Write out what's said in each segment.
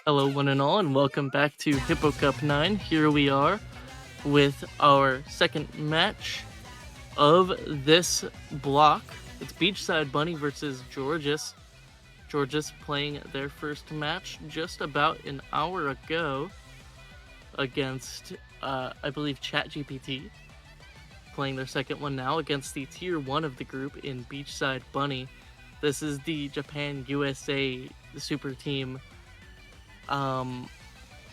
Hello, one and all, and welcome back to Hippo Cup 9. Here we are with our second match of this block. It's BeachSideBunny versus GIORGIS. GIORGIS playing their first match just about an hour ago against, I believe, ChatGPT. Playing their second one now against the Tier 1 of the group in BeachSideBunny. This is the Japan-USA super team.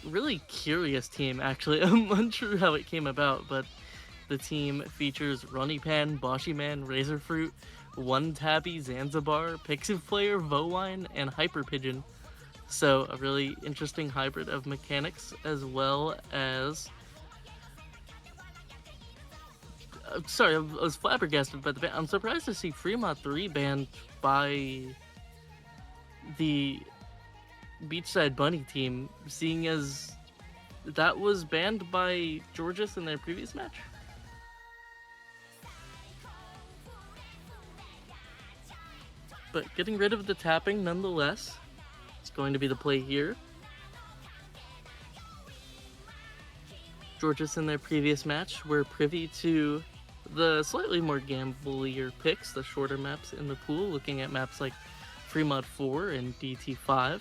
Really curious team, actually. I'm unsure how it came about, but the team features Runnypan, Boshyman, Razorfruit, One Tabby, Zanzibar, Pixiv Player, Vowine, and Hyper Pigeon. So a really interesting hybrid of mechanics, as well as... sorry, I was flabbergasted by the ban. I'm surprised to see Fremont 3 banned by the BeachSideBunny team, seeing as that was banned by GIORGIS in their previous match. But getting rid of the tapping nonetheless, it's going to be the play here. GIORGIS in their previous match were privy to the slightly more gamblier picks, the shorter maps in the pool, looking at maps like Fremont 4 and DT5.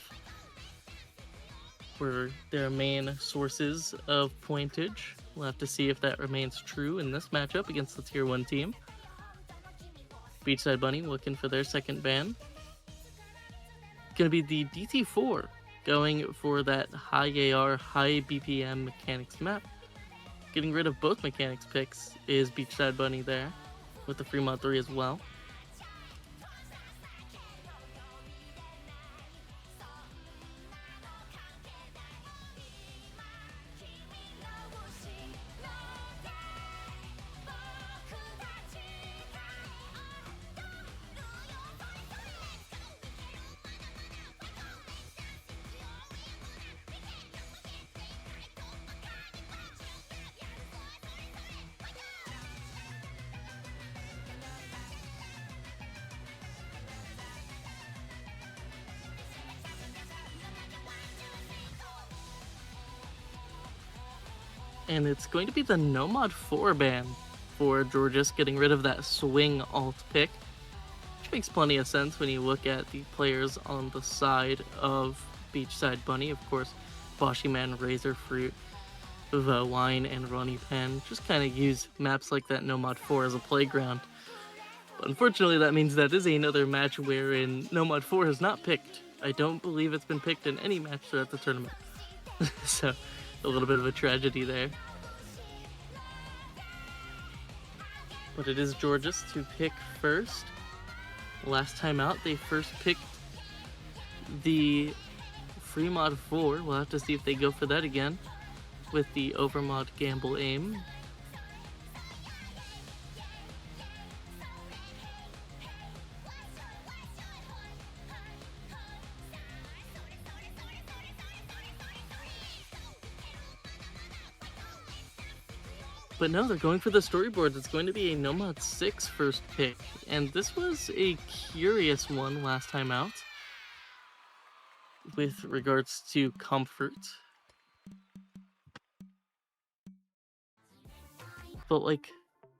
Were their main sources of pointage. We'll have to see if that remains true in this matchup against the Tier 1 team. BeachSideBunny looking for their second ban. Gonna be the DT4 going for that high AR, high BPM mechanics map. Getting rid of both mechanics picks is BeachSideBunny there, with the free mod 3 as well. And it's going to be the No Mod 4 ban for GIORGIS, getting rid of that swing alt pick, which makes plenty of sense when you look at the players on the side of BeachSideBunny. Of course, Boshyman, Razorfruit, Wine, and Ronnie Pen just kind of use maps like that No Mod 4 as a playground. But unfortunately, that means that is another match wherein No Mod 4 is not picked. I don't believe it's been picked in any match throughout the tournament. So, a little bit of a tragedy there. But it is GIORGIS to pick first. Last time out, they first picked the free mod 4. We'll have to see if they go for that again with the overmod gamble aim. But no, they're going for the storyboard. It's going to be a No Mod 6 first pick. And this was a curious one last time out with regards to comfort. But like,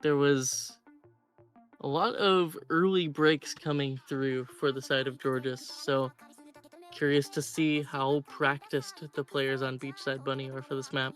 there was a lot of early breaks coming through for the side of GIORGIS. So curious to see how practiced the players on BeachSideBunny are for this map.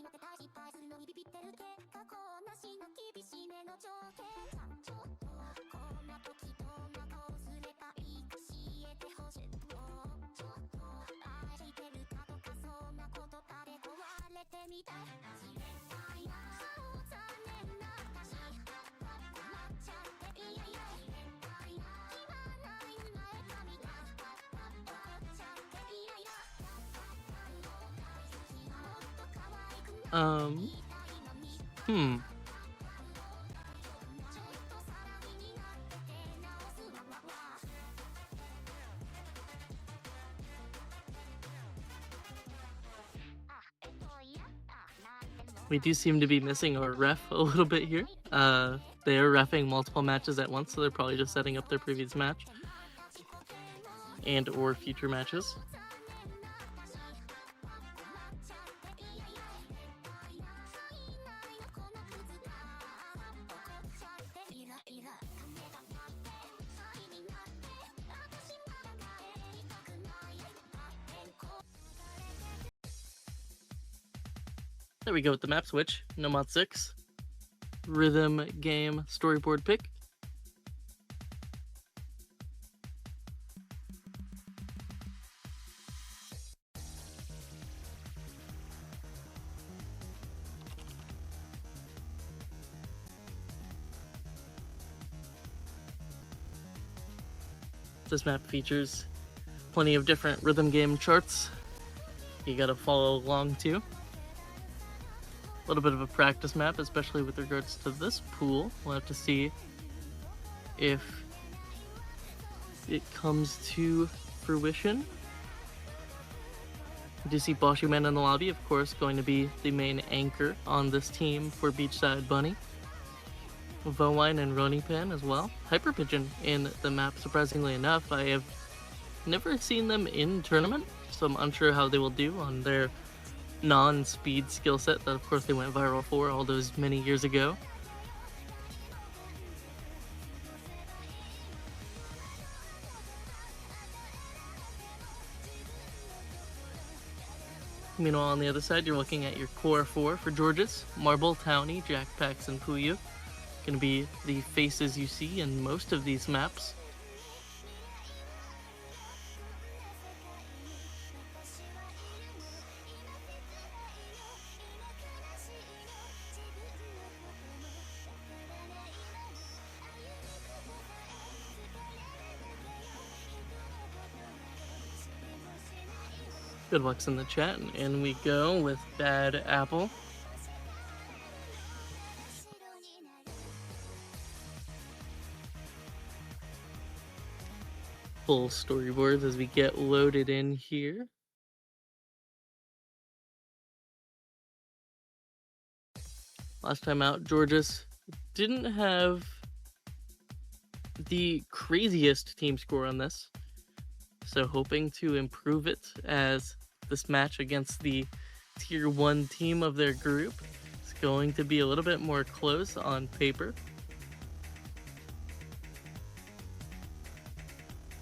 We do seem to be missing our ref a little bit here. They are reffing multiple matches at once, so they're probably just setting up their previous match and or future matches. There we go with the map switch. No Mod 6. Rhythm game storyboard pick. This map features plenty of different rhythm game charts you gotta follow along to. A little bit of a practice map, especially with regards to this pool. We'll have to see if it comes to fruition. We do see Boshyman in the lobby, of course, going to be the main anchor on this team for BeachSideBunny. Vowine and Ronipan as well. Hyper Pigeon in the map, surprisingly enough. I have never seen them in tournament, so I'm unsure how they will do on their non-speed skill set that of course they went viral for all those many years ago. Meanwhile, on the other side, you're looking at your core 4 for GIORGIS. Marble, Townie, Jackpax, and Puyo. Gonna be the faces you see in most of these maps. Good luck's in the chat, and we go with Bad Apple. Full storyboards as we get loaded in here. Last time out, Georgis didn't have the craziest team score on this, so hoping to improve it as this match against the tier 1 team of their group is going to be a little bit more close on paper.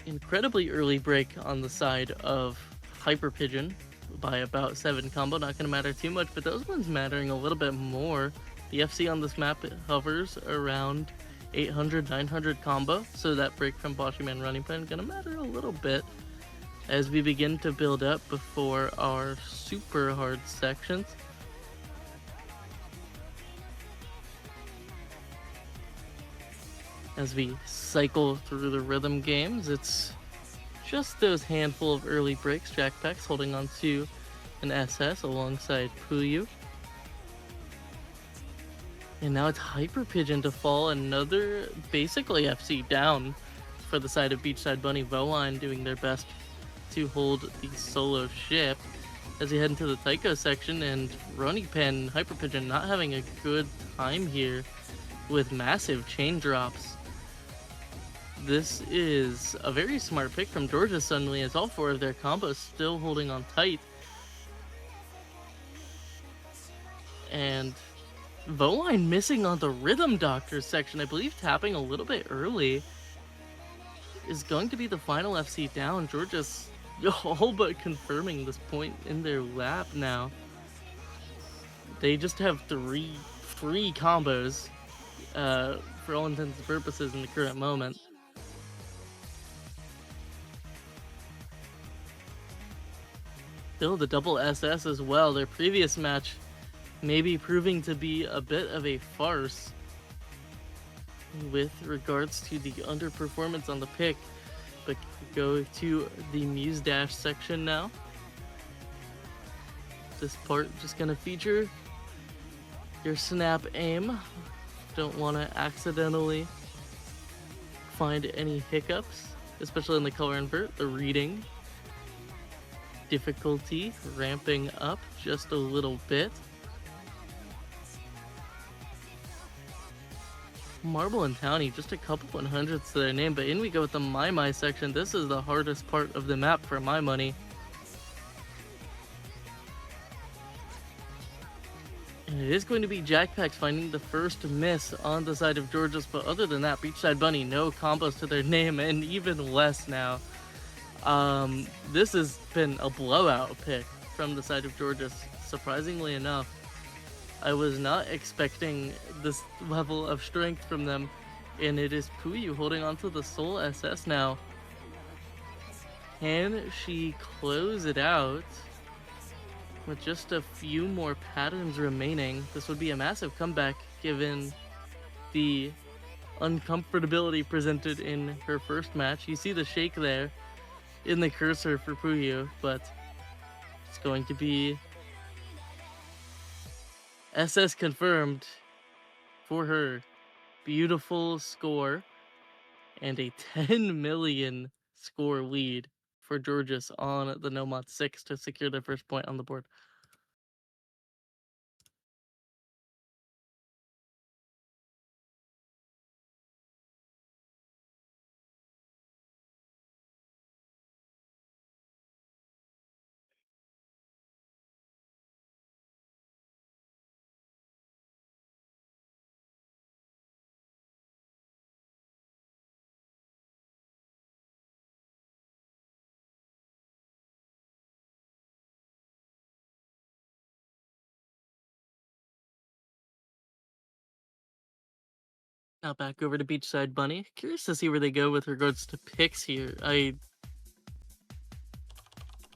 Incredibly early break on the side of Hyper Pigeon by about 7 combo. Not going to matter too much, but those ones mattering a little bit more. The FC on this map hovers around 800, 900 combo, so that break from Boshyman Running Pen going to matter a little bit as we begin to build up before our super hard sections. As we cycle through the rhythm games, it's just those handful of early breaks. Jackpacks holding on to an SS alongside Puyu. And now it's Hyper Pigeon to fall, another basically FC down for the side of BeachSideBunny. Voline doing their best to hold the solo ship as we head into the Taiko section, and Running Pen, Hyper Pigeon not having a good time here with massive chain drops. This is a very smart pick from Georgia suddenly, as all 4 of their combos still holding on tight. And Voline missing on the Rhythm Doctor section, I believe tapping a little bit early, is going to be the final FC down. Georgia's all but confirming this point in their lap now. They just have 3 free combos for all intents and purposes in the current moment. Still the double SS as well. Their previous match maybe proving to be a bit of a farce with regards to the underperformance on the pick, but go to the Muse Dash section now. This part just gonna feature your snap aim. Don't want to accidentally find any hiccups, especially in the color invert. The reading difficulty ramping up just a little bit. Marble and Townie, just a couple 100s to their name, but in we go with the My section. This is the hardest part of the map for my money. And it is going to be Jackpacks finding the first miss on the side of Georgia's, but other than that, BeachSideBunny, no combos to their name, and even less now. This has been a blowout pick from the side of Georgia's, surprisingly enough. I was not expecting this level of strength from them, and it is Puyu holding onto the Soul SS now. Can she close it out with just a few more patterns remaining? This would be a massive comeback given the uncomfortability presented in her first match. You see the shake there in the cursor for Puyu, but it's going to be SS confirmed for her. Beautiful score and a 10 million score lead for Georgis on the Nomad 6 to secure their first point on the board. Now back over to BeachSideBunny. Curious to see where they go with regards to picks here. I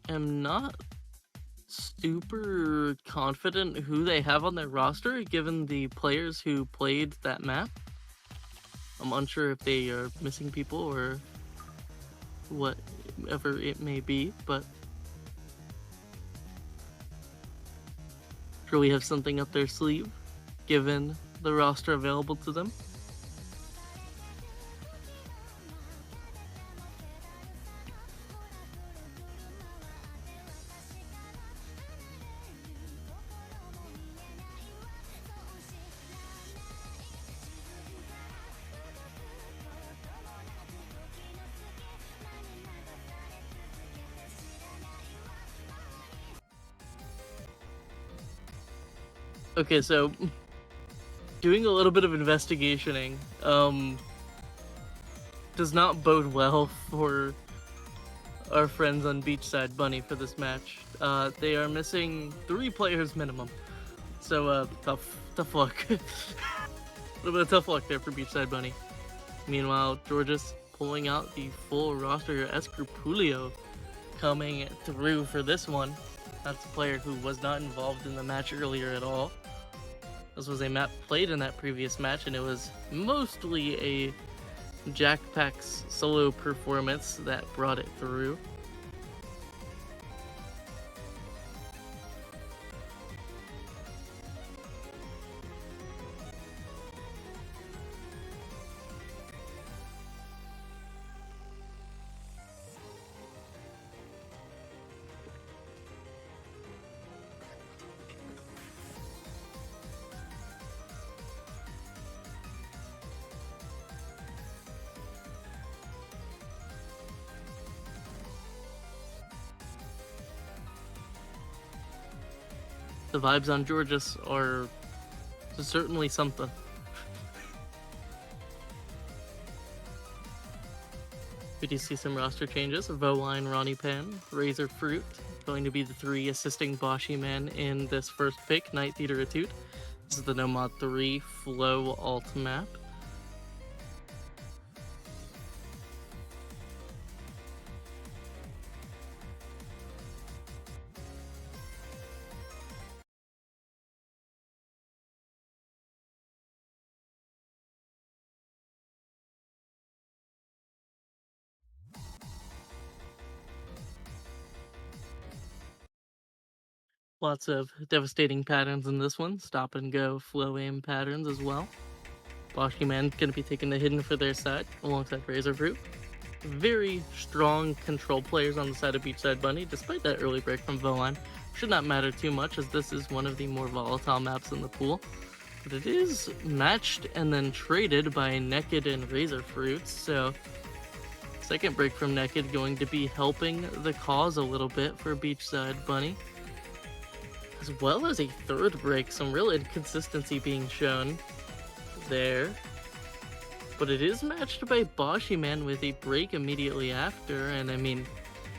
am not super confident who they have on their roster, given the players who played that map. I'm unsure if they are missing people or whatever it may be, but sure we have something up their sleeve, given the roster available to them. Okay, so doing a little bit of investigationing does not bode well for our friends on BeachSideBunny for this match. They are missing 3 players minimum, so tough luck. A little bit of tough luck there for BeachSideBunny. Meanwhile, Georgis pulling out the full roster. Escrupulio coming through for this one. That's a player who was not involved in the match earlier at all. This was a map played in that previous match, and it was mostly a Jackpack's solo performance that brought it through. The vibes on Georgis are certainly something. We do see some roster changes. Vowine, Ronnie Pan, Razor Fruit, going to be the 3 assisting Boshi men in this first pick, Night Theater Etude. This is the No Mod 3 Flow alt map. Lots of devastating patterns in this one. Stop and go, flow aim patterns as well. Boshi Man going to be taking the hidden for their side alongside Razor Fruit. Very strong control players on the side of BeachSideBunny, despite that early break from Vowine. Should not matter too much, as this is one of the more volatile maps in the pool. But it is matched and then traded by Naked and Razor Fruit, so second break from Naked going to be helping the cause a little bit for BeachSideBunny. As well as a third break, some real inconsistency being shown there. But it is matched by Boshi Man with a break immediately after, and I mean,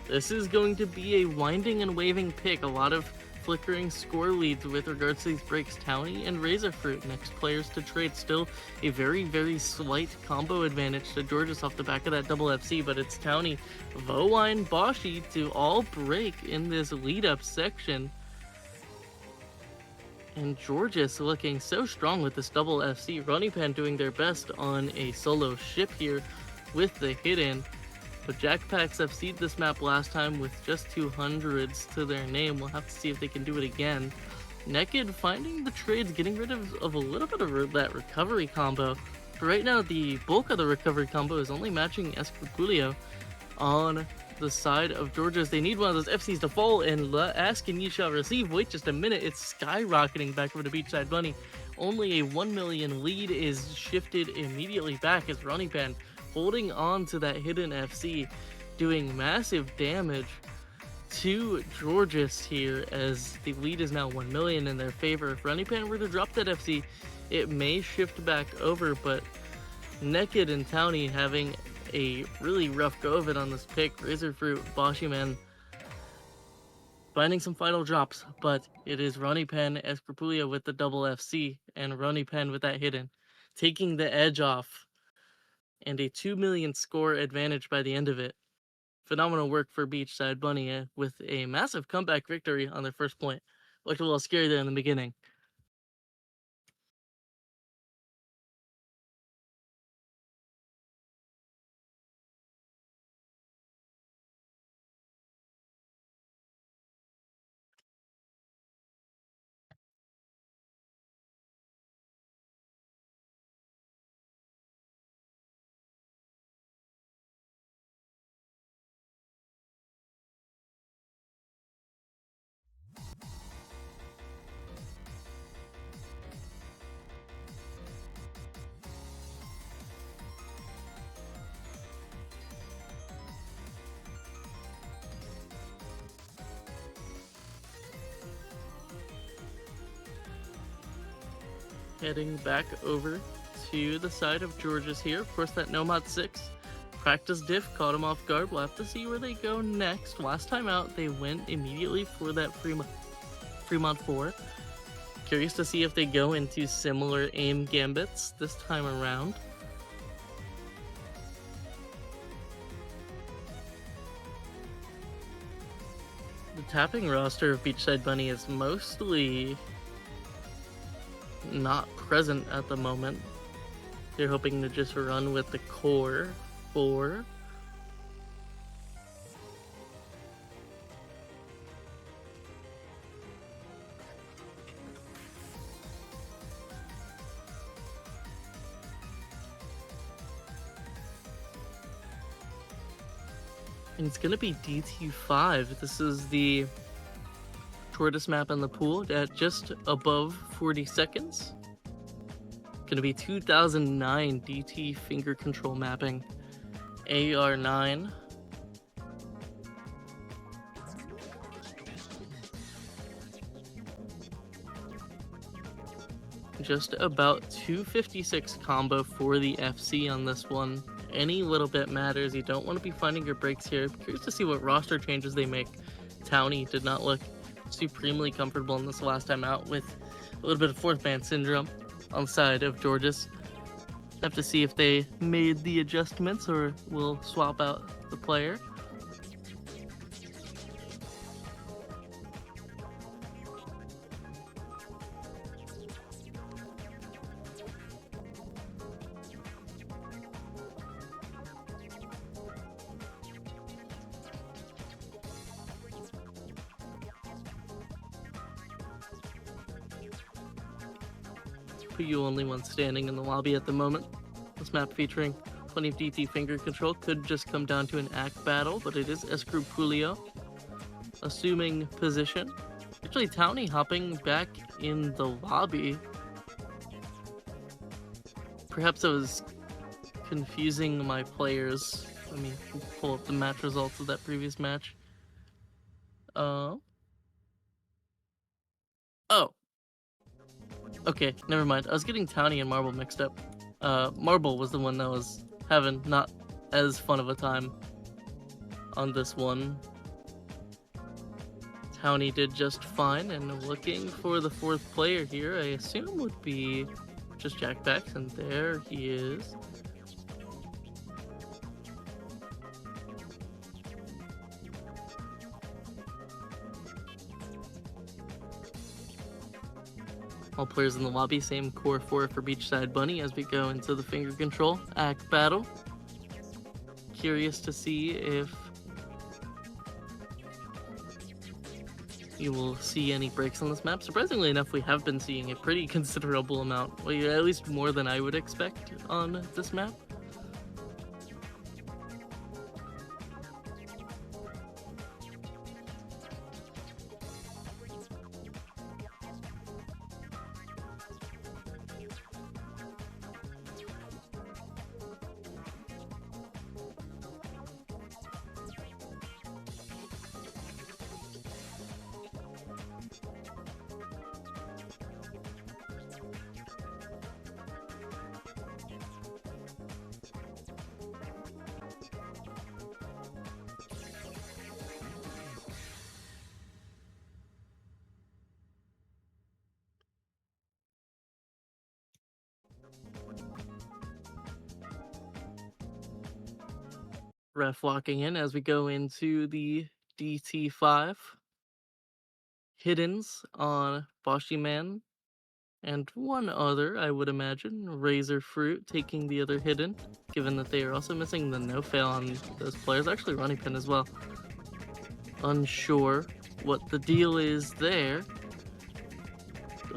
this is going to be a winding and waving pick. A lot of flickering score leads with regards to these breaks. Townie and Razor Fruit, next players to trade. Still a very, very slight combo advantage to Georgis off the back of that double FC, but it's Townie, Vowine, Boshi to all break in this lead-up section. And Georgis looking so strong with this double FC. Ronnie Pan doing their best on a solo ship here with the hidden. But Jackpacks FC'd this map last time with just 200s to their name. We'll have to see if they can do it again. Naked finding the trades, getting rid of a little bit of that recovery combo. For right now, the bulk of the recovery combo is only matching Escrupulio on the side of Georgis. They need one of those FCs to fall, and ask and you shall receive. Wait just a minute, it's skyrocketing back over to BeachSideBunny. Only a 1 million lead is shifted immediately back as Ronnie Pan holding on to that hidden FC, doing massive damage to Georgis here as the lead is now 1 million in their favor. If Ronnie Pan were to drop that FC, it may shift back over, but Naked and Townie having a really rough go of it on this pick. Razor Fruit, Boshi Man finding some final drops, but it is Ronnie Pan, Escrupulio with the double FC, and Ronnie Pan with that hidden, taking the edge off, and a 2 million score advantage by the end of it. Phenomenal work for BeachSideBunny with a massive comeback victory on their first point. Looked a little scary there in the beginning. heading back over to the side of George's here. Of course, that Nomad 6 practice diff caught him off guard. We'll have to see where they go next. Last time out, they went immediately for that Fremont 4. Curious to see if they go into similar aim gambits this time around. The tapping roster of BeachSideBunny is mostly not present at the moment. They're hoping to just run with the core 4. And it's gonna be DT5. This is the shortest map in the pool at just above 40 seconds. Gonna be 2009 DT finger control mapping. AR9. Just about 256 combo for the FC on this one. Any little bit matters. You don't want to be finding your breaks here. Curious to see what roster changes they make. Townie did not look supremely comfortable in this last time out with a little bit of fourth man syndrome on the side of Georges. Have to see if they made the adjustments or will swap out the player. But you only one standing in the lobby at the moment. This map featuring plenty of DT finger control could just come down to an act battle, but it is Escrupulio assuming position. Actually, Townie hopping back in the lobby. Perhaps I was confusing my players. Let me pull up the match results of that previous match. Oh. Okay, never mind. I was getting Townie and Marble mixed up. Marble was the one that was having not as fun of a time on this one. Townie did just fine, and looking for the fourth player here, I assume would be just Jackbacks, and there he is. All players in the lobby, same core 4 for BeachSideBunny as we go into the finger control act battle. Curious to see if you will see any breaks on this map. Surprisingly enough, we have been seeing a pretty considerable amount, well, at least more than I would expect on this map. Ref locking in as we go into the DT5. Hiddens on Boshi Man and one other, I would imagine. Razor Fruit taking the other hidden, given that they are also missing the no-fail on those players. Actually, Ronnie Pin as well. Unsure what the deal is there.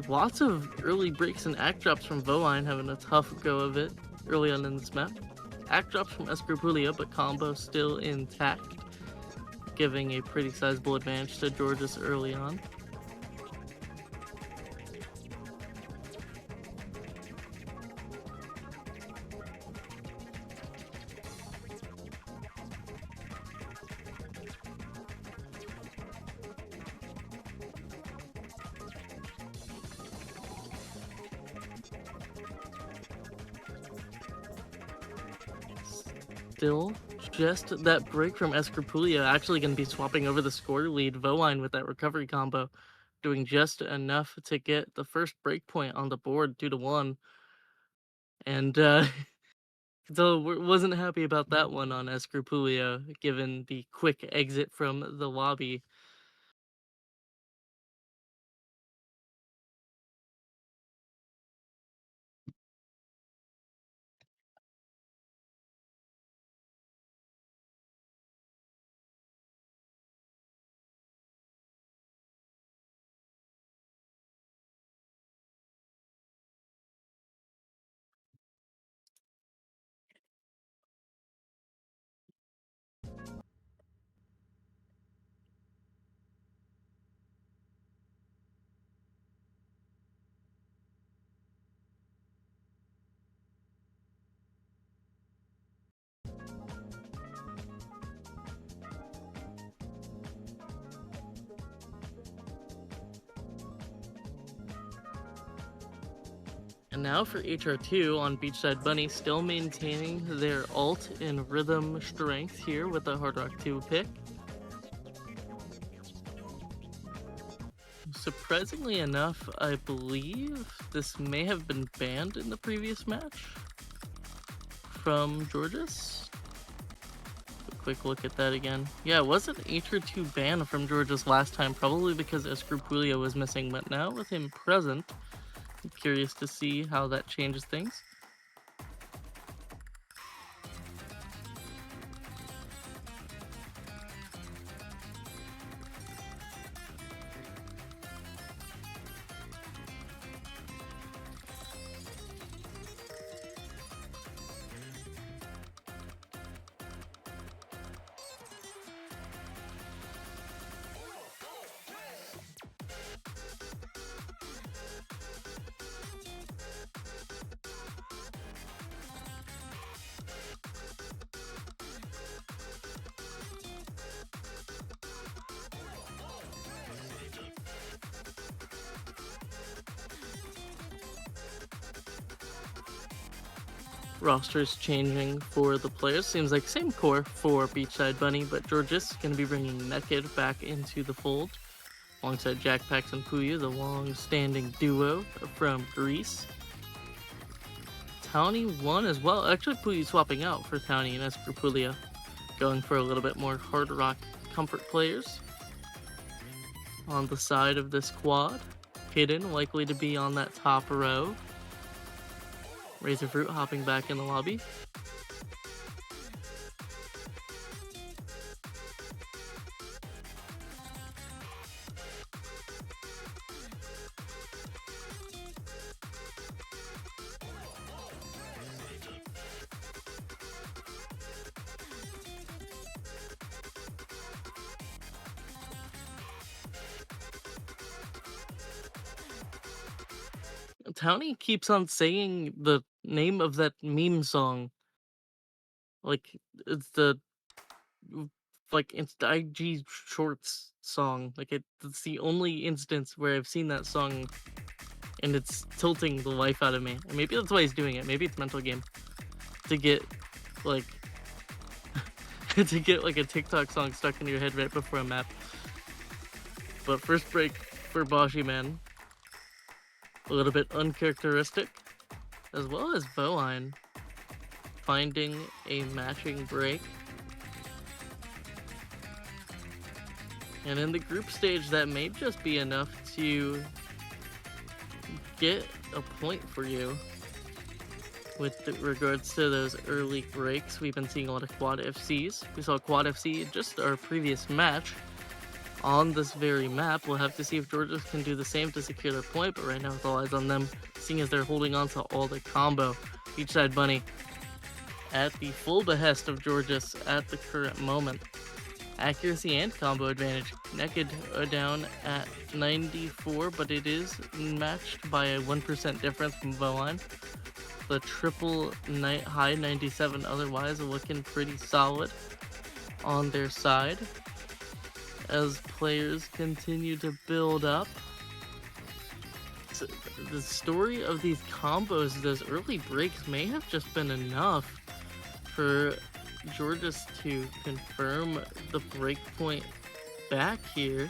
Lots of early breaks and act drops from Voine, having a tough go of it early on in this map. Act drops from Escrupulio, but combo still intact, giving a pretty sizable advantage to Georges early on. still just that break from Escrupulia, actually going to be swapping over the score lead. Voine with that recovery combo, doing just enough to get the first break point on the board, 2-1. And so wasn't happy about that one on Escrupulia, given the quick exit from the lobby. And now for HR2 on BeachSideBunny, still maintaining their ult in rhythm strength here with the Hard Rock 2 pick. Surprisingly enough, I believe this may have been banned in the previous match from Georgis. A quick look at that again. Yeah, it was an HR2 ban from Georgis last time, probably because Escrupulia was missing, but now with him present, I'm curious to see how that changes things. Rosters changing for the players. Seems like same core for BeachSideBunny, but Georgis going to be bringing Naked back into the fold alongside Jackpax and Puya, the long-standing duo from Greece. Townie won as well. Actually, Puya swapping out for Townie and Escrupulia, going for a little bit more hard rock comfort players on the side of this quad. Hidden, likely to be on that top row. Razorfruit hopping back in the lobby. Townie keeps on saying the name of that meme song. Like, it's the it's the IG Shorts song. Like, it's the only instance where I've seen that song, and it's tilting the life out of me. And maybe that's why he's doing it. Maybe it's mental game to get like to get like a TikTok song stuck in your head right before a map. But first break for Boshi Man, a little bit uncharacteristic, as well as Voine finding a matching break. And in the group stage, that may just be enough to get a point for you. With regards to those early breaks, we've been seeing a lot of quad FCs. We saw quad FC just our previous match on this very map. We'll have to see if Georgis can do the same to secure their point, but right now it's all eyes on them, seeing as they're holding on to all the combo. BeachSideBunny at the full behest of Georgis at the current moment. Accuracy and combo advantage. Naked down at 94, but it is matched by a 1% difference from Voine. The triple high 97 otherwise looking pretty solid on their side as players continue to build up. So the story of these combos, those early breaks, may have just been enough for Georgis to confirm the breakpoint back here.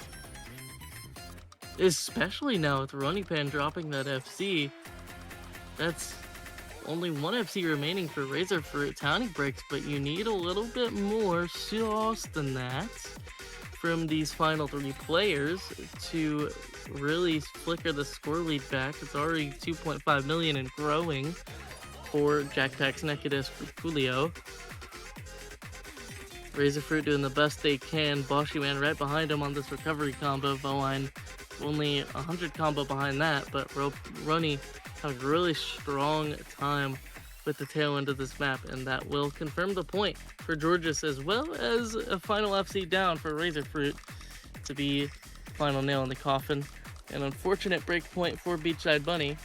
Especially now with Runnypan dropping that FC. That's only one FC remaining for Razorfruit. Townie breaks, but you need a little bit more sauce than that from these final three players to really flicker the score lead back. It's already 2.5 million and growing for Jackpax, Nekidus, Julio. Razorfruit doing the best they can. Boshyman right behind him on this recovery combo. Bowline only 100 combo behind that, but Runny have a really strong time with the tail end of this map, and that will confirm the point for Georgis, as well as a final FC down for Razorfruit to be final nail in the coffin. An unfortunate breakpoint for BeachSideBunny,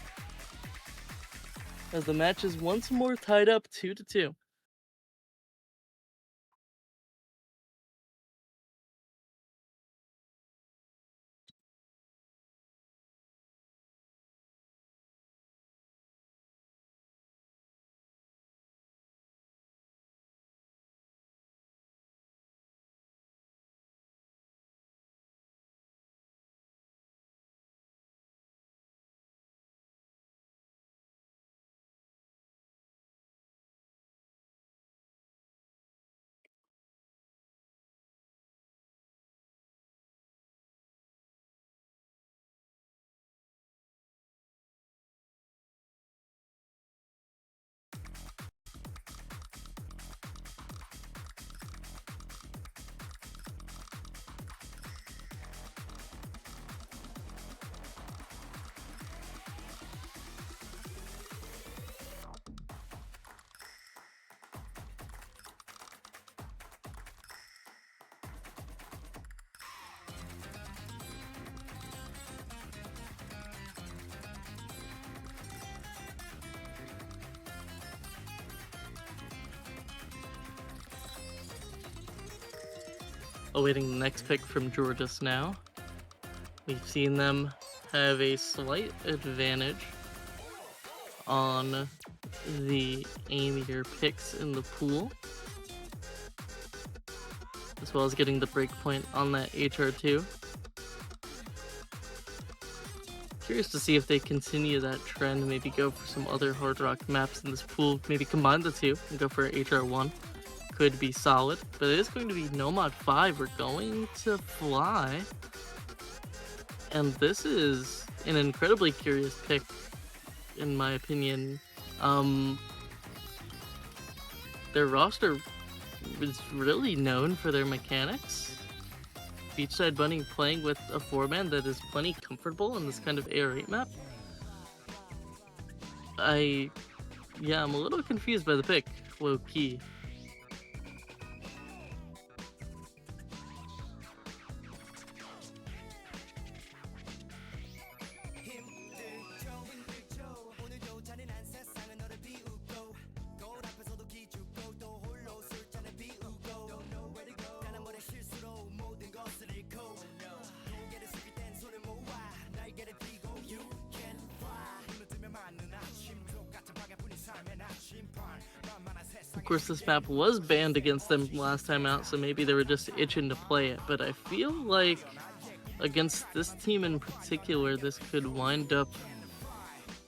as the match is once more tied up 2-2. Awaiting the next pick from Georgis now. We've seen them have a slight advantage on the aimier picks in the pool, as well as getting the breakpoint on that HR2. Curious to see if they continue that trend, maybe go for some other Hard Rock maps in this pool, maybe combine the two and go for HR1. Could be solid, but it is going to be Nomad 5. We're going to fly, and this is an incredibly curious pick, in my opinion. Their roster is really known for their mechanics. BeachSideBunny playing with a 4-man that is plenty comfortable in this kind of AR8 map. I'm a little confused by the pick, low key. Of course, this map was banned against them last time out, so maybe they were just itching to play it, but I feel like against this team in particular, this could wind up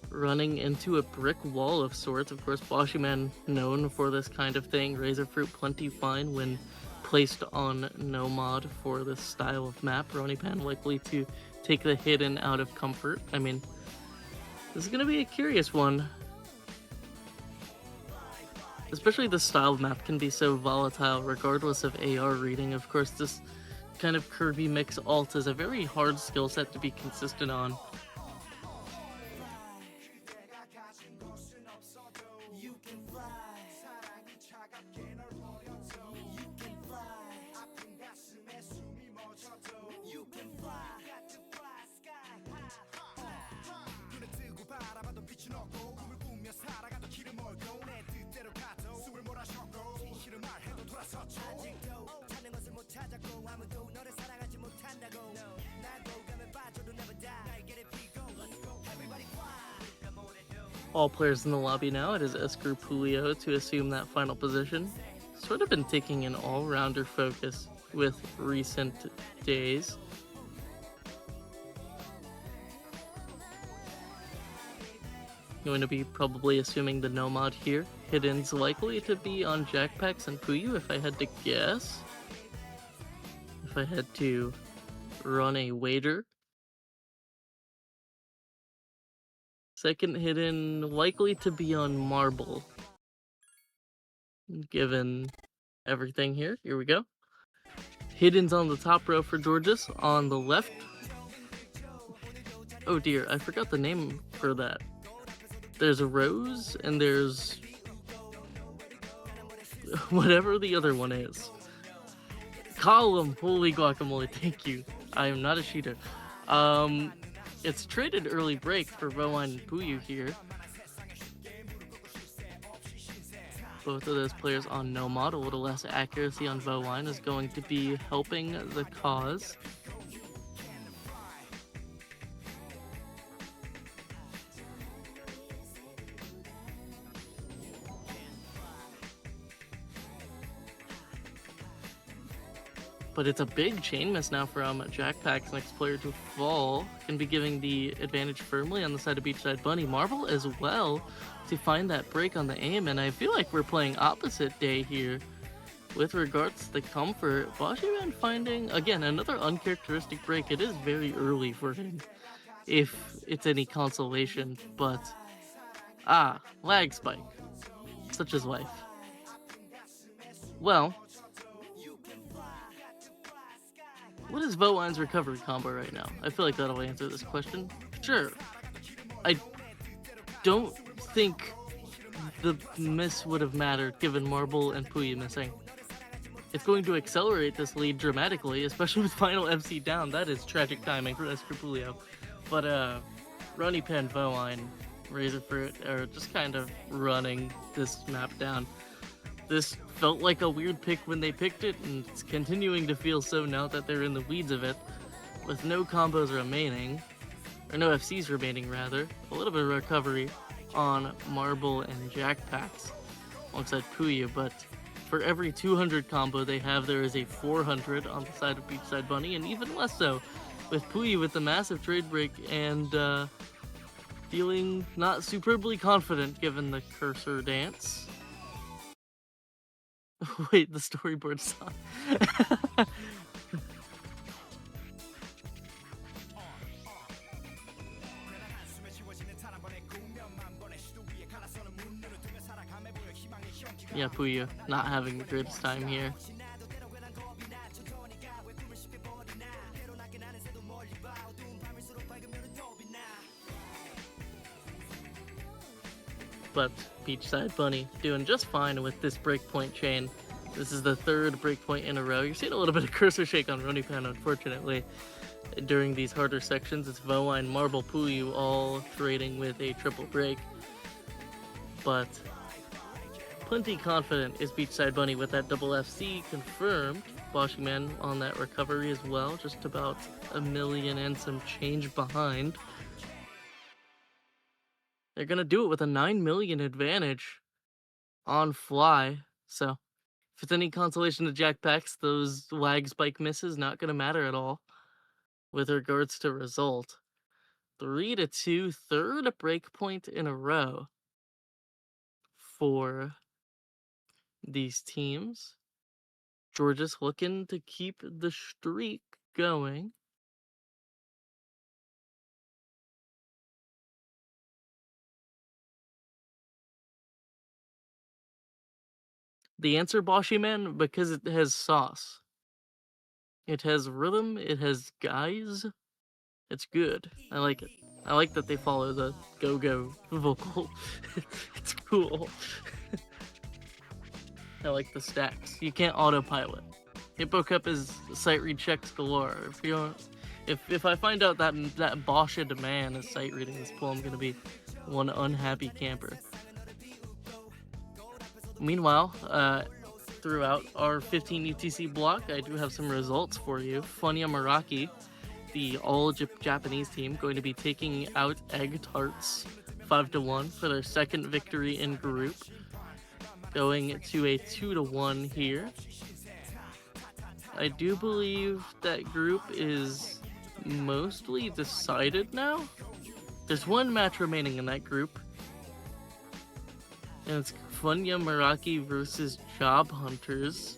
running into a brick wall of sorts. Of course, Boshyman known for this kind of thing. Razorfruit plenty fine when placed on no mod for this style of map. Runnypan likely to take the hidden out of comfort. I mean, this is going to be a curious one. Especially this style of map can be so volatile regardless of AR reading. Of course, this kind of Kirby mix alt is a very hard skill set to be consistent on. All players in the lobby now. It is Escrupulio to assume that final position. sort of been taking an all-rounder focus with recent days. Going to be probably assuming the no mod here. Hidden's likely to be on Jackpacks and Puyu if I had to guess. If I had to run a wager. Second Hidden likely to be on Marble. Given everything here. Here we go. Hidden's on the top row for Georges. On the left. Oh dear, I forgot the name for that. There's a Rose, and there's whatever the other one is. Column, holy guacamole, thank you. I am not a cheater. It's traded early break for Vowine and Puyu here. Both of those players on no mod. A little less accuracy on Vowine is going to be helping the cause. But it's a big chain miss now from Jackpack's next player to fall. Can be giving the advantage firmly on the side of BeachSideBunny. Marble as well to find that break on the aim, and I feel like we're playing opposite day here with regards to the comfort. Boshiman finding, again, another uncharacteristic break. It is very early for him, if it's any consolation, but lag spike. Such is life. Well, what is Vowine's recovery combo right now? I feel like that'll answer this question. Sure. I don't think the miss would have mattered given Marble and Puyu missing. It's going to accelerate this lead dramatically, especially with final MC down. That is tragic timing for Escrapulio. But Runny Pen, Vowine, Razorfruit are just kind of running this map down. This felt like a weird pick when they picked it, and it's continuing to feel so now that they're in the weeds of it. With no combos remaining, or no FCs remaining rather, a little bit of recovery on Marble and Jackpacks alongside Puyu, but for every 200 combo they have, there is a 400 on the side of BeachSideBunny, and even less so with Puyu with the massive trade break and feeling not superbly confident given the cursor dance. Wait, the storyboard song. Yeah, Puyu not having the greatest time here. But BeachSideBunny doing just fine with this breakpoint chain. This is the third breakpoint in a row. You're seeing a little bit of cursor shake on Runnypan, unfortunately. During these harder sections, it's Vowine, Marble, Puyu all trading with a triple break. But plenty confident is BeachSideBunny with that double FC confirmed. Boshiman on that recovery as well, just about a million and some change behind. They're gonna do it with a 9 million advantage on fly. So if it's any consolation to Jackpacks, those lag spike misses not gonna matter at all with regards to result. 3-2, third breakpoint in a row for these teams. Georges looking to keep the streak going. The answer, Boshiman, because it has sauce. It has rhythm, it has guys. It's good. I like it. I like that they follow the go-go vocal. It's cool. I like the stacks. You can't autopilot. Hippo Cup is sight read checks galore. If I find out that Bosched man is sight reading this pool, I'm gonna be one unhappy camper. Meanwhile, throughout our 15 UTC block, I do have some results for you. Funya Meraki, the all-Japanese team, going to be taking out Egg Tarts 5-1 for their second victory in group. going to a 2-1 here. I do believe that group is mostly decided now. There's one match remaining in that group, and it's Funya Meraki versus Job Hunters.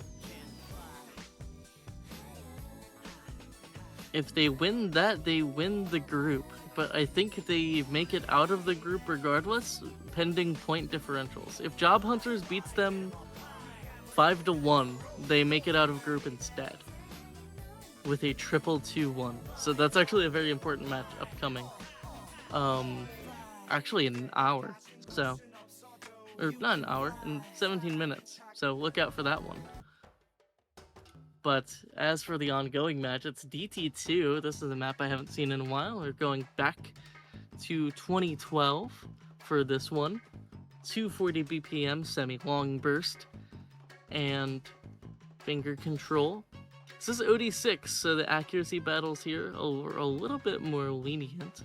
If they win that, they win the group, but I think they make it out of the group regardless, pending point differentials. If Job Hunters beats them 5-1, they make it out of group instead with a triple 2-1. So that's actually a very important match upcoming. Actually in an hour, so, or not an hour, in 17 minutes. So look out for that one. But as for the ongoing match, it's DT2. This is a map I haven't seen in a while. We're going back to 2012 for this one. 240 BPM semi-long burst and finger control. This is OD6, so the accuracy battles here are a little bit more lenient.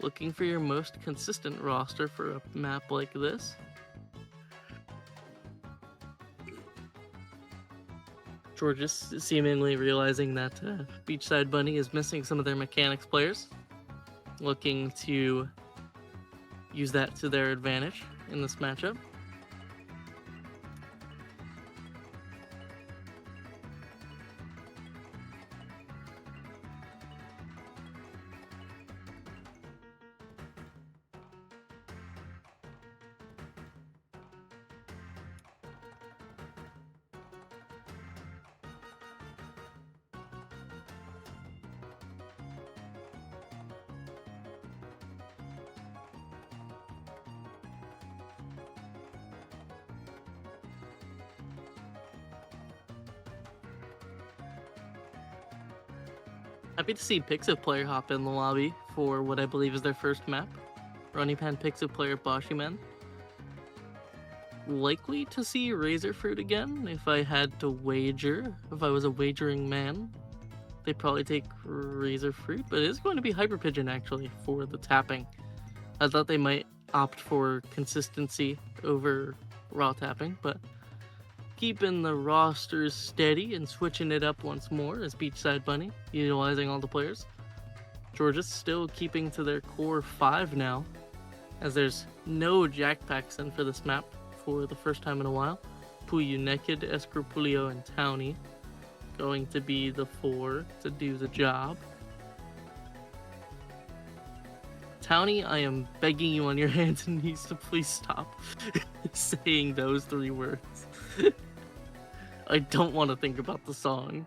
Looking for your most consistent roster for a map like this. GIORGIS is seemingly realizing that BeachSideBunny is missing some of their mechanics players, looking to use that to their advantage in this matchup. Happy to see Pixel Player hop in the lobby for what I believe is their first map. Runnypan Pixel Player Boshiman. Likely to see Razor Fruit again if I had to wager. If I was a wagering man, they'd probably take Razor Fruit, but it is going to be Hyper Pigeon actually for the tapping. I thought they might opt for consistency over raw tapping, but keeping the rosters steady and switching it up once more as BeachSideBunny, utilizing all the players. GIORGIS still keeping to their core 5 now, as there's no Jackpacks in for this map for the first time in a while. Puyu Naked, Escrupulio, and Townie going to be the 4 to do the job. Townie, I am begging you on your hands and knees to please stop saying those 3 words. I don't want to think about the song.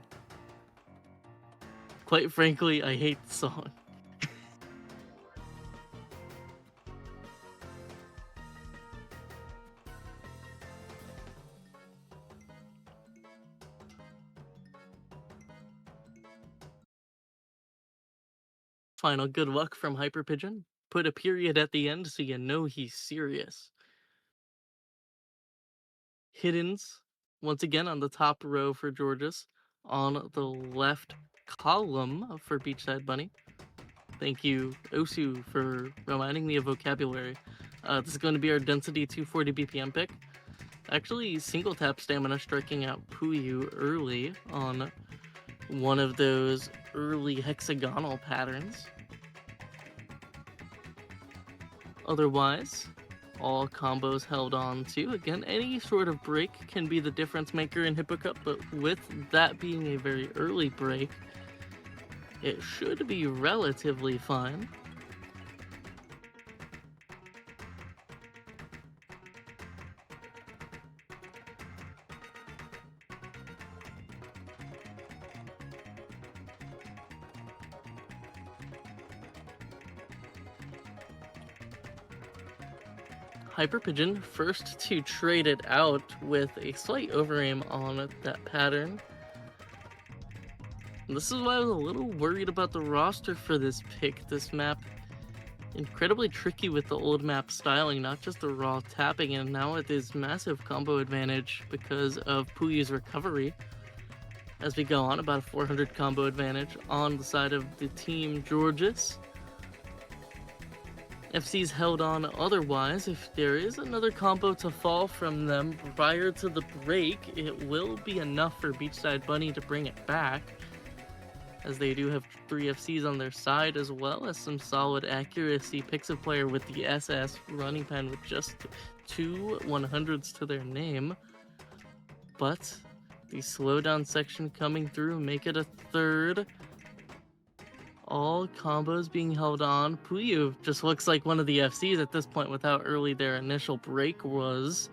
Quite frankly, I hate the song. Final good luck from Hyper Pigeon. Put a period at the end so you know he's serious. Hiddens, once again on the top row for GIORGIS, on the left column for BeachSideBunny. Thank you, Osu, for reminding me of vocabulary. This is going to be our density 240 BPM pick. Actually, single tap stamina striking out Puyu early on one of those early hexagonal patterns. Otherwise, all combos held on to. Again, any sort of break can be the difference maker in Hippo Cup, but with that being a very early break, it should be relatively fine. Hyper Pigeon first to trade it out with a slight overaim on that pattern. And this is why I was a little worried about the roster for this pick. This map, incredibly tricky with the old map styling, not just the raw tapping, and now it is massive combo advantage because of Puyu's recovery. As we go on, about a 400 combo advantage on the side of the team GIORGIS. FC's held on otherwise. If there is another combo to fall from them prior to the break, it will be enough for BeachSideBunny to bring it back, as they do have 3 FCs on their side, as well as some solid accuracy. Picks a player with the SS running pen with just 2 100s to their name. But the slowdown section coming through make it a third. All combos being held on. Puyu just looks like one of the FCs at this point with how early their initial break was.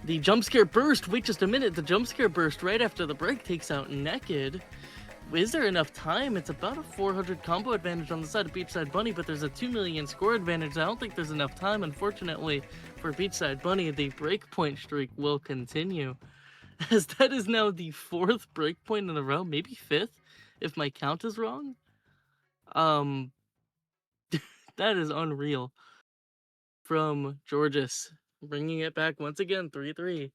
The jump scare burst, wait just a minute, the jump scare burst right after the break takes out Naked. Is there enough time? It's about a 400 combo advantage on the side of BeachSideBunny, but there's a 2 million score advantage. I don't think there's enough time, unfortunately, for BeachSideBunny. The breakpoint streak will continue, as that is now the 4th breakpoint in a row, maybe 5th, if my count is wrong. That is unreal. From Georgis, bringing it back once again, 3-3.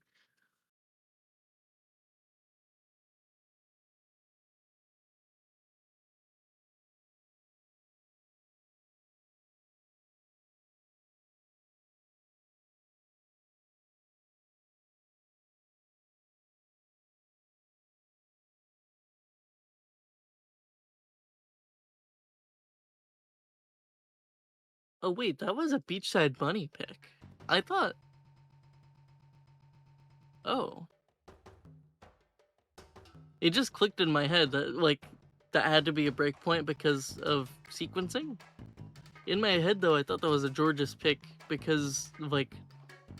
Oh wait, that was a BeachSideBunny pick. I thought... Oh. It just clicked in my head that, like, that had to be a breakpoint because of sequencing. In my head, though, I thought that was a Georgis pick because, like,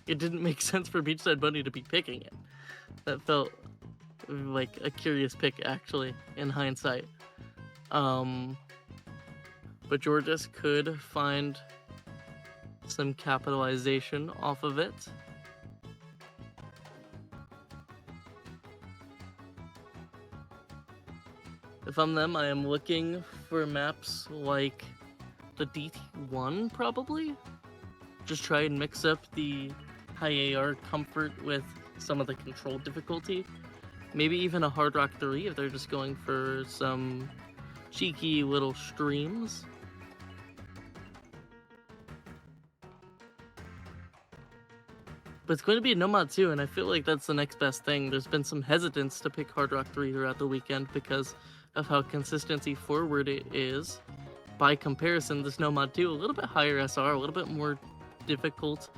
it didn't make sense for BeachSideBunny to be picking it. That felt like a curious pick, actually, in hindsight. But Georgis could find some capitalization off of it. If I'm them, I am looking for maps like the DT1, probably. Just try and mix up the high AR comfort with some of the control difficulty. Maybe even a Hard Rock 3 if they're just going for some cheeky little streams. But it's going to be a Nomad 2, and I feel like that's the next best thing. There's been some hesitance to pick Hard Rock 3 throughout the weekend because of how consistency forward it is. By comparison, this Nomad 2, a little bit higher SR, a little bit more difficult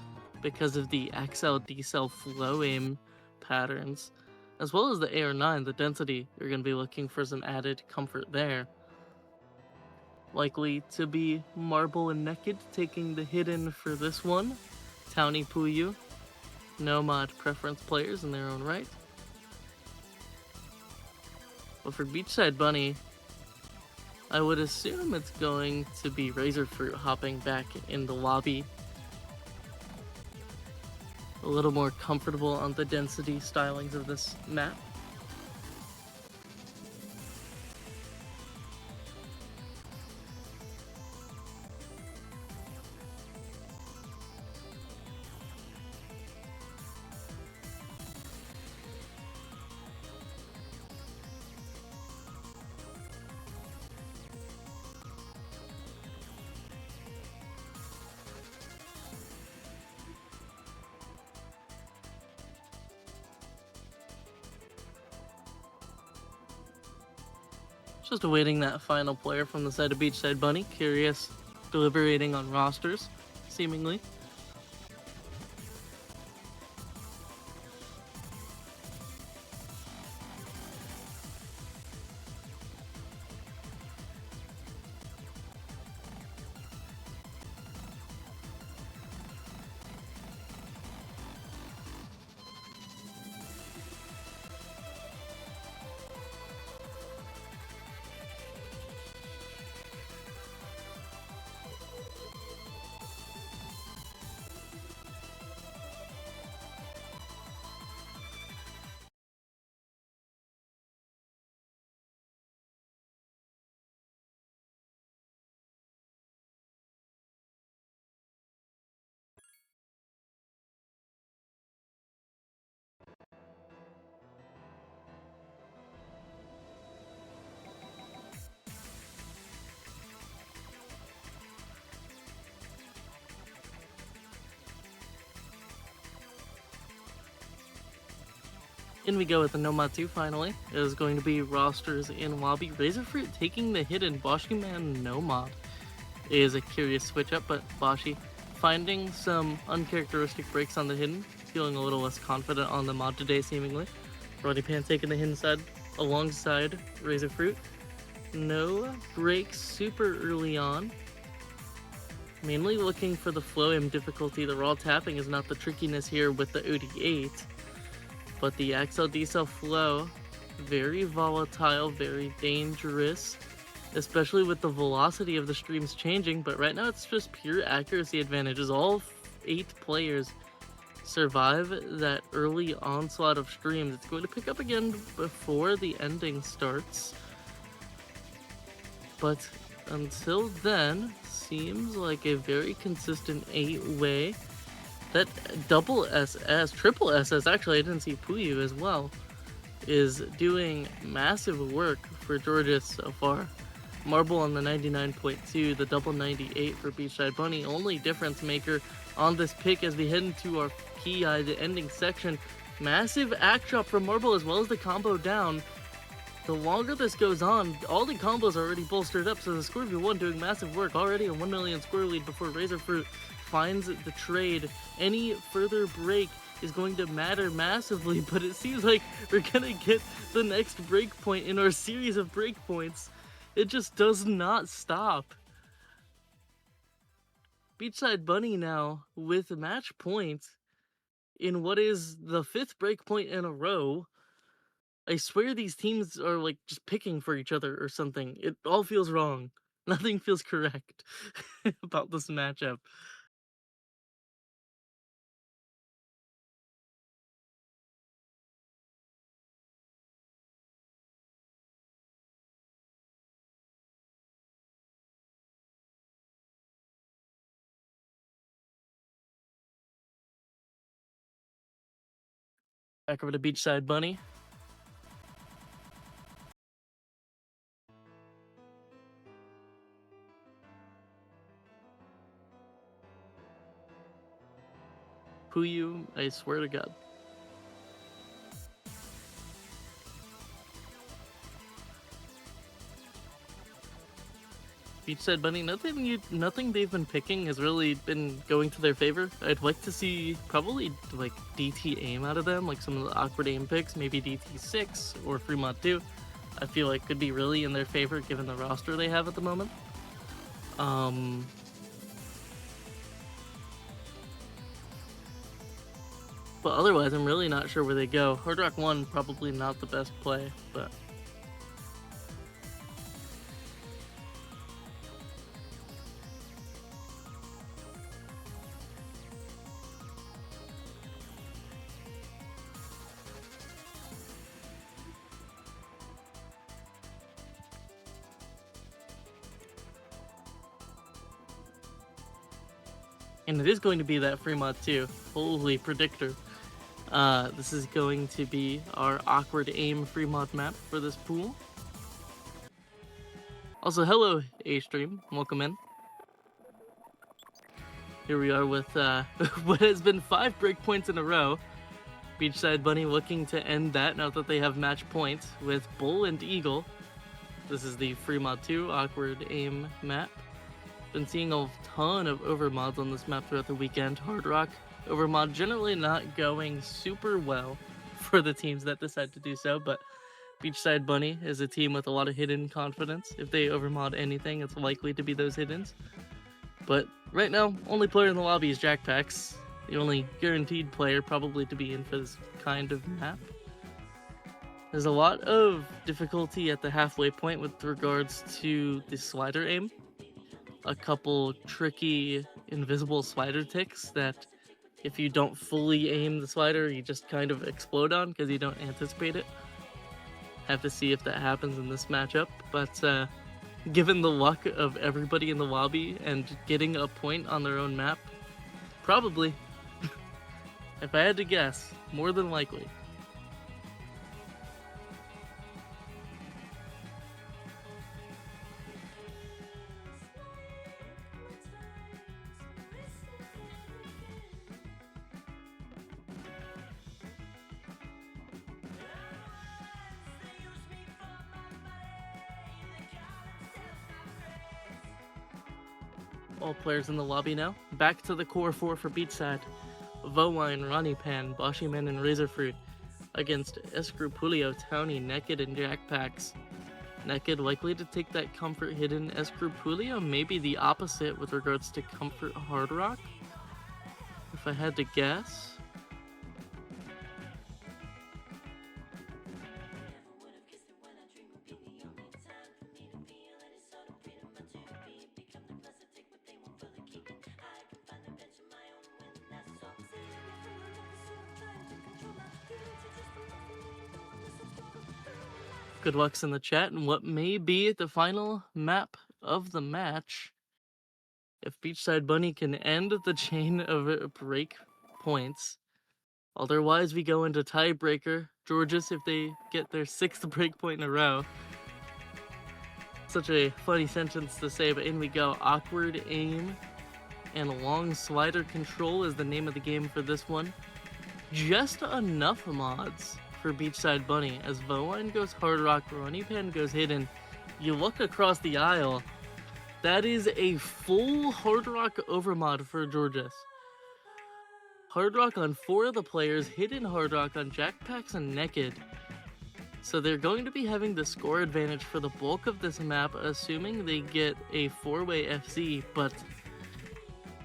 because of the XL decel flow aim patterns, as well as the AR9, the density. You're going to be looking for some added comfort there. Likely to be Marble and Naked taking the hidden for this one. Townie Puyu, Nomad preference players in their own right. But for BeachSideBunny, I would assume it's going to be Razorfruit hopping back in the lobby. A little more comfortable on the density stylings of this map. Just awaiting that final player from the side of BeachSideBunny. Curious, deliberating on rosters, seemingly. In we go with the Nomad 2 finally. It is going to be rosters in Lobby. Razorfruit taking the hidden Boschman Nomad is a curious switch up, but Bashi finding some uncharacteristic breaks on the hidden, feeling a little less confident on the mod today seemingly. Roddy Pan taking the hidden side alongside Razorfruit. No breaks super early on. Mainly looking for the flow aim difficulty. The raw tapping is not the trickiness here with the OD8. But the XL decel flow, very volatile, very dangerous, especially with the velocity of the streams changing. But right now it's just pure accuracy advantages. All 8 players survive that early onslaught of streams. It's going to pick up again before the ending starts. But until then, seems like a very consistent 8-way. That double SS, triple SS, actually I didn't see Puyu as well, is doing massive work for Georgis so far. Marble on the 99.2, the double 98 for BeachSideBunny, only difference maker on this pick as we head into our key eye, the ending section. Massive act drop from Marble as well as the combo down. The longer this goes on, all the combos are already bolstered up, so the Scorpio 1 doing massive work, already a 1 million score lead before Razorfruit finds the trade. Any further break is going to matter massively, but it seems like we're gonna get the next breakpoint in our series of breakpoints. It just does not stop. BeachSideBunny now with match point in what is the 5th breakpoint in a row. I swear these teams are like just picking for each other or something. It all feels wrong. Nothing feels correct about this matchup. Back over to BeachSideBunny. Puyu, I swear to God. BeachSideBunny, nothing they've been picking has really been going to their favor. I'd like to see probably like DT aim out of them, like some of the awkward aim picks, maybe DT6 or Fremont 2. I feel like could be really in their favor given the roster they have at the moment. But otherwise, I'm really not sure where they go. Hard Rock 1, probably not the best play, but... And it is going to be that Fremont too. Holy predictor. This is going to be our awkward aim Fremont map for this pool. Also, hello A-Stream, welcome in. Here we are with what has been 5 breakpoints in a row. BeachSideBunny looking to end that now that they have match points with Bull and Eagle. This is the Fremont 2 awkward aim map. Been seeing a ton of overmods on this map throughout the weekend. Hard Rock overmod generally not going super well for the teams that decide to do so, but BeachSideBunny is a team with a lot of hidden confidence. If they overmod anything, it's likely to be those hiddens. But right now, only player in the lobby is Jackpacks, the only guaranteed player probably to be in for this kind of map. There's a lot of difficulty at the halfway point with regards to the slider aim. A couple tricky invisible slider ticks that if you don't fully aim the slider, you just kind of explode on because you don't anticipate it. Have to see if that happens in this matchup, but given the luck of everybody in the lobby and getting a point on their own map, probably. If I had to guess, more than likely. all players in the lobby now. Back to the core four for Beachside. Vowine, Ronnie Pan, Boshyman, and Razorfruit against Escrupulio, Townie, Naked, and Jackpax. Naked likely to take that Comfort Hidden. Escrupulio maybe the opposite with regards to Comfort Hard Rock, if I had to guess. Good luck's in the chat, and what may be the final map of the match. If BeachSideBunny can end the chain of break points. Otherwise, we go into tiebreaker. GIORGIS, if they get their 6th break point in a row. Such a funny sentence to say, but in we go. Awkward aim and long slider control is the name of the game for this one. Just enough mods for BeachSideBunny. As Vowine goes Hard Rock, Ronnie Pan goes Hidden. You look across the aisle, that is a full Hard Rock overmod for GIORGIS. Hard Rock on 4 of the players, Hidden Hard Rock on Jackpax and Naked. So they're going to be having the score advantage for the bulk of this map, assuming they get a 4-way FC, but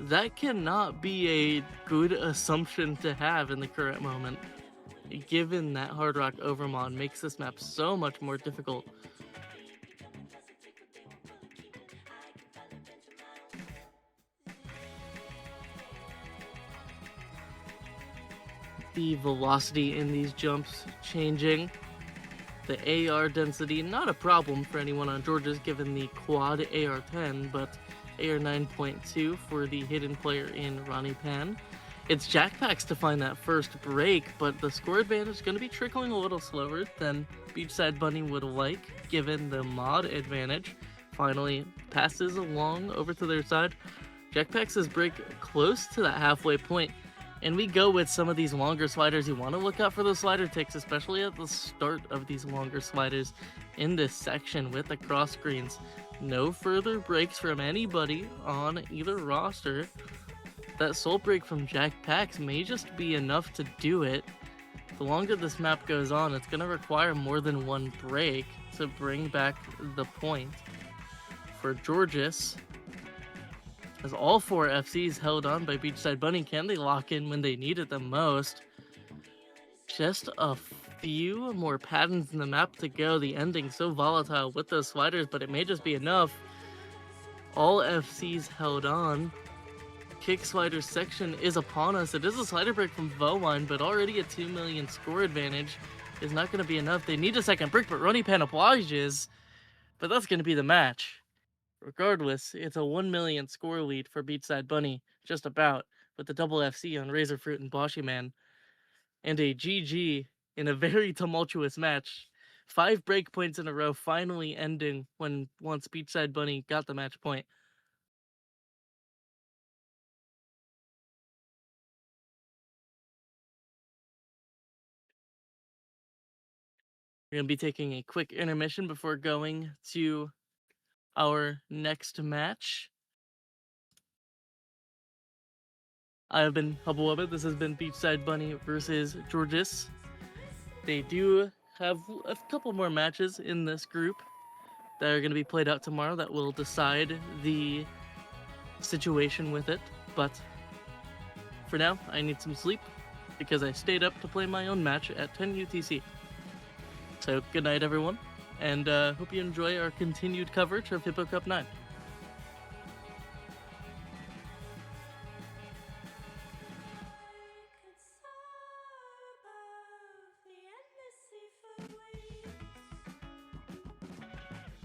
that cannot be a good assumption to have in the current moment, given that Hard Rock overmod makes this map so much more difficult. The velocity in these jumps changing. The AR density, not a problem for anyone on GIORGIS given the quad AR10, but AR 9.2 for the hidden player in Ronnie Pan. It's Jackpax to find that first break, but the score advantage is going to be trickling a little slower than BeachSideBunny would like, given the mod advantage. Finally passes along over to their side. Jackpax's break close to that halfway point. And we go with some of these longer sliders. You want to look out for those slider ticks, especially at the start of these longer sliders in this section with the cross screens. No further breaks from anybody on either roster. That soul break from Jackpax may just be enough to do it. The longer this map goes on, it's going to require more than one break to bring back the point. For GIORGIS, as all 4 FCs held on by BeachSideBunny, can they lock in when they need it the most? Just a few more patterns in the map to go. The ending so volatile with those sliders, but it may just be enough. All FCs held on. Kick slider section is upon us. It is a slider break from Vowine, but already a 2 million score advantage is not going to be enough. They need a second break, but Ronnie Pan obliges. But that's going to be the match. Regardless, it's a 1 million score lead for BeachSideBunny, just about, with the double FC on Razorfruit and Boshyman. And a GG in a very tumultuous match. 5 break points in a row finally ending once BeachSideBunny got the match point. We're going to be taking a quick intermission before going to our next match. I have been Hubba. This has been BeachSideBunny versus GIORGIS. They do have a couple more matches in this group that are going to be played out tomorrow that will decide the situation with it. But for now, I need some sleep because I stayed up to play my own match at 10 UTC. So good night, everyone, and hope you enjoy our continued coverage of Hippo Cup 9.